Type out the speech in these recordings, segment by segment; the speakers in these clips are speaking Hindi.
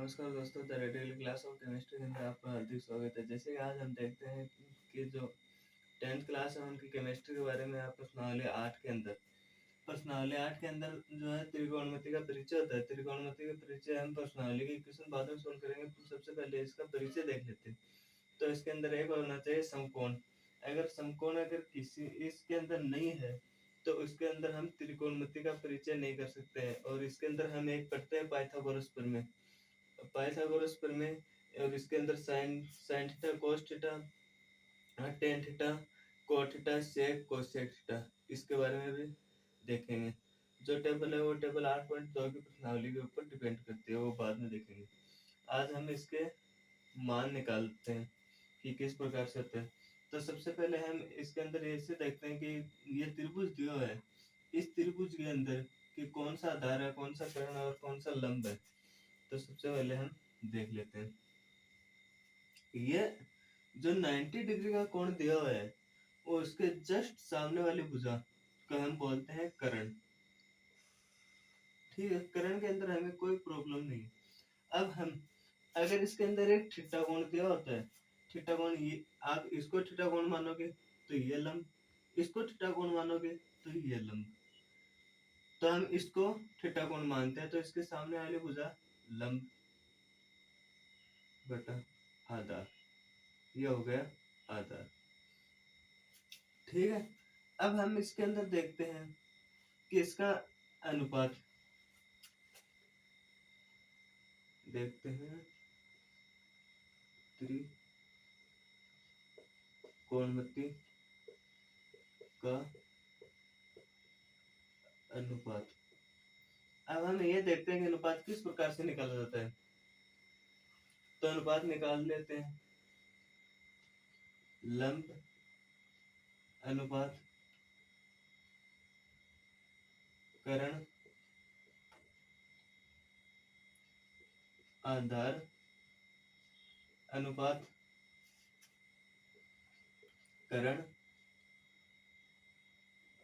नमस्कार दोस्तों, the radial class of chemistry के अंदर आपका हार्दिक स्वागत है। जैसे कि आज हम देखते हैं कि जो 10th क्लास है उनकी केमिस्ट्री के बारे में आप प्रश्नावली 8 के अंदर जो है त्रिकोणमिति का परिचय होता है। त्रिकोणमिति का परिचय हम प्रश्नावली के इक्वेशन बाद में सोल्व करेंगे, तो सबसे पहले इसका परिचय देख लेते हैं। तो इसके अंदर एक होना चाहिए समकोण। अगर किसी इसके अंदर नहीं है तो उसके अंदर हम त्रिकोणमिति का परिचय नहीं कर सकते हैं। और इसके अंदर हम एक पढ़ते हैं पाइथागोरस प्रमेय। और इसके अंदर sine sine theta cos theta tan theta cot theta sec cosec theta इसके बारे में भी देखेंगे। जो टेबल है वो टेबल 8.2 की प्रश्नावली के ऊपर डिपेंड करती है, वो बाद में देखेंगे। आज हम इसके मान निकालते हैं कि किस प्रकार से होते हैं। तो सबसे पहले हम इसके अंदर ऐसे देखते हैं कि ये त्रिभुज दिया है। इस त्रिभुज के अंदर कि कौन सा आधार है, कौन सा कर्ण और कौन सा लंब है। तो सबसे पहले हम देख लेते हैं। ये जो 90 डिग्री का कोण दिया हुआ है वो उसके जस्ट सामने वाली भुजा को हम बोलते हैं कर्ण। ठीक है, कर्ण के अंदर हमें कोई प्रॉब्लम नहीं। अब हम अगर इसके अंदर एक थीटा कोण दिया होता है, थीटा कोण ये आप इसको थीटा कोण मानोगे तो ये लंब, इसको थीटा कोण मानोगे तो ये लंब। तो हम इसको थीटा कोण मानते हैं, तो इसके सामने वाली भुजा लंब बटा आधार, ये हो गया आधार। ठीक है, अब हम इसके अंदर देखते हैं कि इसका अनुपात देखते हैं। त्रिकोणमिति का अनुपात। अब हम ये देखते हैं कि अनुपात किस प्रकार से निकाला जाता है। तो अनुपात निकाल लेते हैं। लंब अनुपात कर्ण आधार अनुपात कर्ण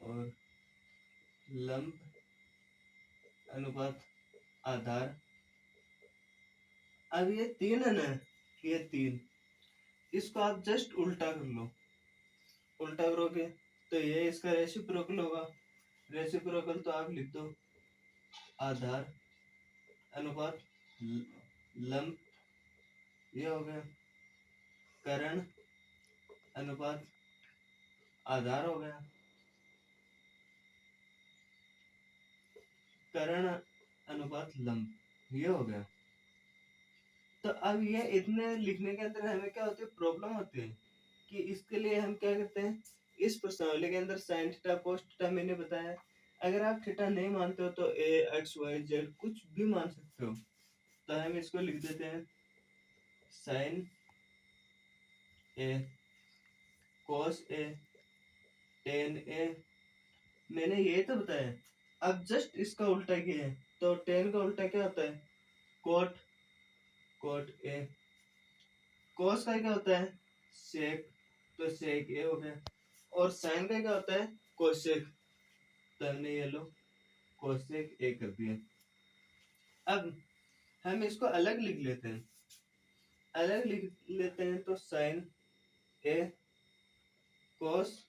और लंब अनुपात आधार। अब ये तीन है ना, ये तीन, इसको आप जस्ट उल्टा कर लो। उल्टा करोगे तो ये इसका रेसिप्रोकल होगा। रेसिप्रोकल तो आप लिख दो आधार अनुपात लंब, ये हो गया। कर्ण अनुपात आधार हो गया। कर्ण अनुपात लंब, ये हो गया। तो अब ये इतने लिखने के अंदर हमें क्या होती है, प्रॉब्लम होती है कि इसके लिए हम क्या करते हैं, इस प्रश्नावली के अंदर साइन थीटा कोस थीटा मैंने बताया। अगर आप थीटा नहीं मानते हो तो ए एक्स वाई जेड कुछ भी मान सकते हो। तो हम इसको लिख देते हैं sign A cos A tan ए, मैंने ये तो बताया। अब जस्ट इसका उल्टा किया है, तो टेन का उल्टा क्या होता है, कोट, कोट ए। कोस का क्या होता है, सेक, तो सेक ए हो गया। और साइन का क्या होता है, कोसेक, तो हमने ये लो कोसेक ए कर दिया। अब हम इसको अलग लिख लेते हैं। अलग लिख लेते हैं तो sine A cos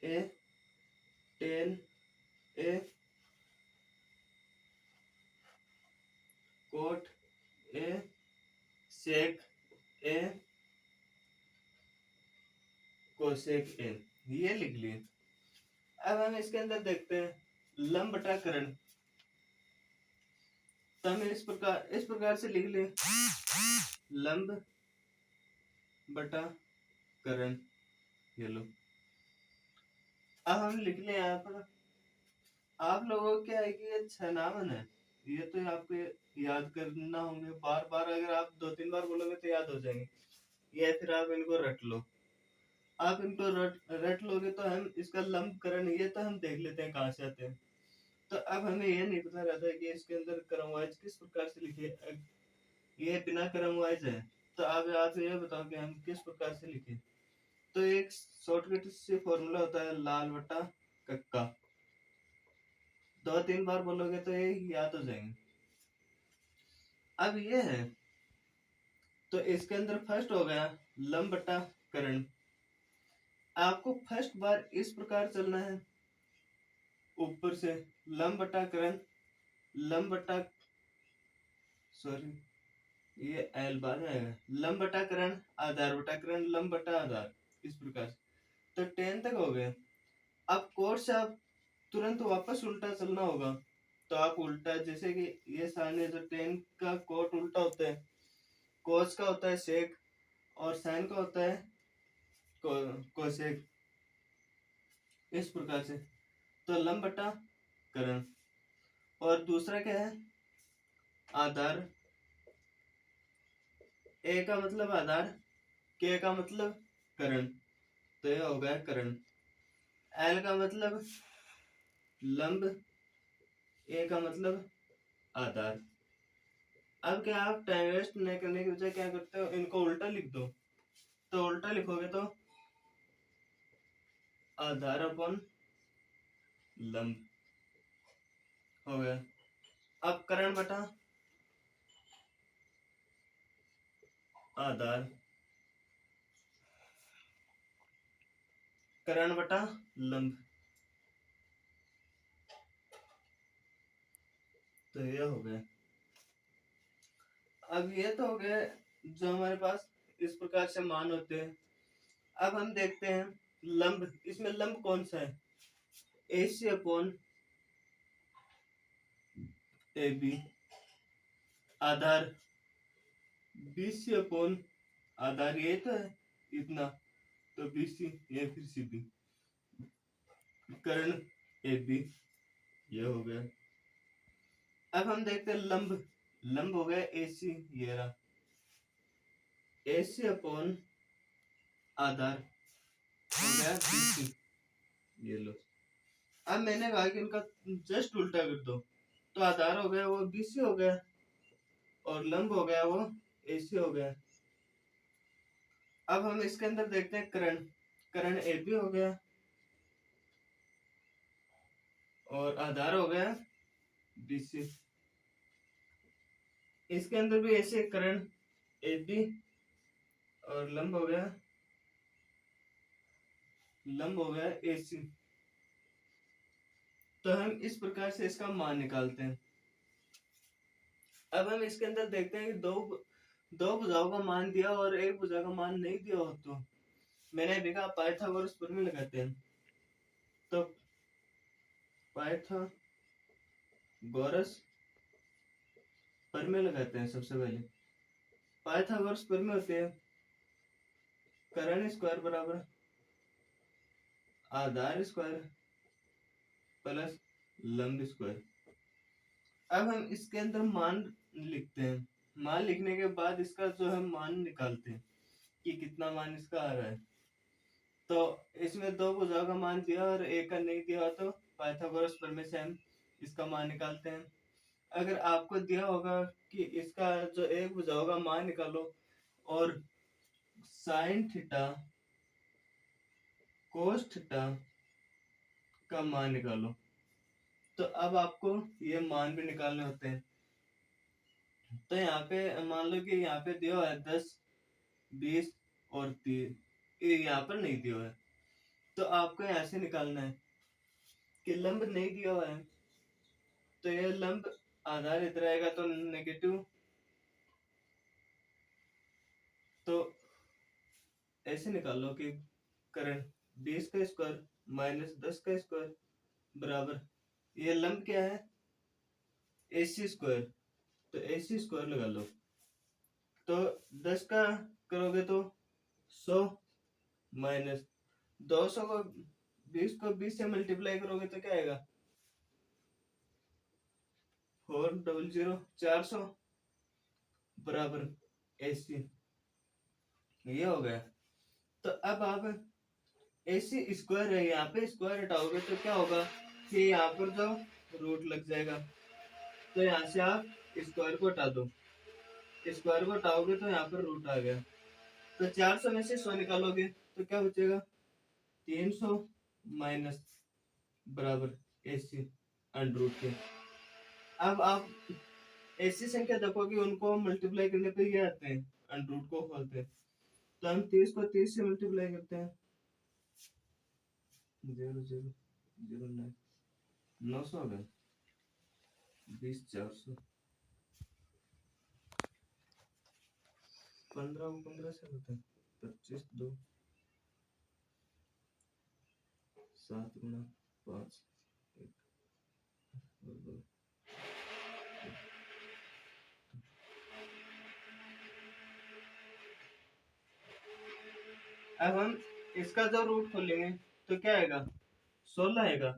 A tan A cot A sec A cosec A, ये लिख लिए। अब हम इसके अंदर देखते हैं लंब बटा कर्ण। तो हमें इस प्रकार से लिख ले लंब बटा कर्ण, ये लो। अब हम लिख ले यहाँ पर, आप लोगों को क्या है कि ये 6 नाम है, ये तो आपको याद करना होंगे। बार बार अगर आप 2-3 बार बोलोगे तो याद हो जाएंगे, या फिर आप इनको रट लो। आप इनको रट लोगे तो हम इसका लंब करण ये तो हम देख लेते हैं कहाँ से आते हैं। तो अब हमें ये नहीं पता रहता है कि इसके अंदर क्रम वाइज किस प्रकार से लिखे। ये बिना क्रम वाइज है, तो आप ये बताओ कि हम किस प्रकार से लिखे। तो एक शॉर्टकट से फॉर्मूला होता है लाल बटा कक्का। 2-3 बार बोलोगे तो ये याद हो जाएंगे। अब ये है तो इसके अंदर फर्स्ट हो गया लंब बटा करण। आपको फर्स्ट बार इस प्रकार चलना है, ऊपर से लंब बटा करण, लंब बटा, सॉरी ये एल बाद आएगा, लंब बटा करण, आधार बटा करण, लंब बटा आधार, इस प्रकार से। तो 10 तक हो गए। अब कोट से आप तुरंत वापस उल्टा चलना होगा, तो आप उल्टा, जैसे कि ये साइन जो 10 का कोट उल्टा होता है, कोस का होता है सेक और साइन का होता है कोसेक, इस प्रकार से। तो लंब बटा करण। और दूसरा क्या है, आधार। ए का मतलब आधार, के का मतलब करण, तो ये हो गया करण। एल का मतलब लंब, ए का मतलब आधार। अब क्या, आप टाइम वेस्ट नहीं करने की बजाय क्या करते हो, इनको उल्टा लिख दो। तो उल्टा लिखोगे तो आधार अपन लंब हो गया। अब करण बटा आधार, करण बटा लंब, तो ये हो गया। अब ये तो हो गया जो हमारे पास इस प्रकार से मान होते हैं। अब हम देखते हैं लंब, इसमें लंब कौन सा है, A C upon A B, आधार बी सी अपॉन आधार, ये तो है इतना, तो बी सी, ये फिर C B, Karna A B, ये हो गया। अब हम देखते हैं लंब, लंब हो गया ए सी, ये रहा ए सी अपॉन आधार हो गया बी सी, ये लो। अब मैंने कहा कि इनका जस्ट उल्टा कर दो, तो आधार हो गया वो बी सी हो गया और लंब हो गया वो ए सी हो गया। अब हम इसके अंदर देखते हैं करण, करण ए बी हो गया और आधार हो गया बी सी। इसके अंदर भी ऐसे करण ए बी और लंब हो गया, लंब हो गया ए सी। तो हम इस प्रकार से इसका मान निकालते हैं। अब हम इसके अंदर देखते हैं कि दो भुजाओं का मान दिया और एक भुजा का मान नहीं दिया हो, तो मैंने अभी कहा पाइथागोरस प्रमेय लगाते हैं। तो पाइथागोरस प्रमेय लगाते हैं। सबसे पहले पाइथागोरस प्रमेय होते हैं करण स्क्वायर बराबर आधार स्क्वायर प्लस लंब स्क्वायर। अब हम इसके अंदर मान लिखते हैं, मान लिखने के बाद इसका जो है मान निकालते हैं कि कितना मान इसका आ रहा है। तो इसमें दो भुजाओं का मान दिया और एक का नहीं दिया, तो पाइथागोरस प्रमेय से हम इसका मान निकालते हैं। अगर आपको दिया होगा कि इसका जो एक भुजाओं का मान निकालो और साइन थीटा कोस थीटा का मान निकालो, तो अब आपको ये मान भी निकालने होते हैं। तो यहाँ पे मान लो कि यहाँ पे दिया हुआ है 10, 20 और 30, ये यहाँ पर नहीं दिया हुआ है, तो आपको यहाँ से निकालना है कि लंब नहीं दिया हुआ है, तो ये लंब आधार इधर आएगा तो नेगेटिव, तो ऐसे निकालो कि करण 20 का स्क्वायर माइनस 10 का स्क्वायर बराबर, ये लंब क्या है ए सी स्क्वायर, तो ए सी स्क्वायर लगा लो। तो 10 का करोगे तो 100 माइनस 200 को 20 को 20 से मल्टीप्लाई करोगे तो क्या आएगा 400, 400 बराबर ए सी, ये हो गया। तो अब आप ए सी स्क्वायर है, यहाँ पे स्क्वायर हटाओगे तो क्या होगा कि यहाँ पर जो रूट लग जाएगा, तो यहाँ से आप स्क्वायर को हटा दो, स्क्वायर को हटाओगे तो यहाँ पर रूट आ गया। तो 400 में से 100 निकालोगे तो क्या बचेगा 300 माइनस बराबर ए सी अंडर रूट के। अब आप ऐसी संख्या देखो कि उनको मल्टीप्लाई करने पे ये आते हैं, अंडर रूट को खोलते हैं। तो हम 30 को 30 से मल्टीप्लाई करते हैं, 0,0,0,9 900 हो गया, 20,400, 15 को 15 से होता है 25, 2 7 गुना 5 1 और 2। अब हम इसका जो रूट खोलेंगे तो क्या आएगा, 16 आएगा।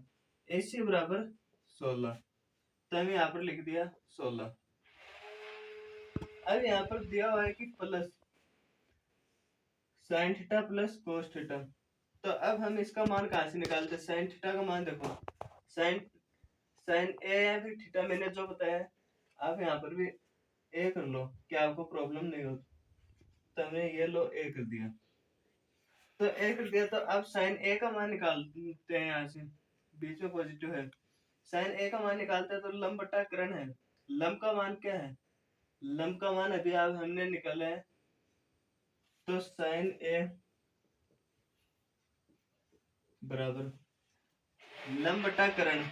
AC बराबर 16, तो हम यहाँ पर लिख दिया 16। अब यहाँ पर दिया हुआ है कि plus sine theta plus cos theta. तो अब हम इसका मान कहाँ से निकालते हैं, साइन थीटा का मान देखो, साइन साइन ए या फिर थीटा मैंने जो बताया है, आप यहाँ पर भी ए कर लो, क्या आपको प्रॉब्लम नहीं हो। तो हमने ये लो ए कर दिया, तो ए कर दिया। तो अब साइन ए का मान निकालते हैं, यहाँ से बीच में पॉजिटिव है, साइन ए का मान निकालते हैं तो लंब बटा करण है। लंब का मान क्या है, लंब का मान अभी आप हमने निकाला है, तो साइन ए बराबर लंब बटा करण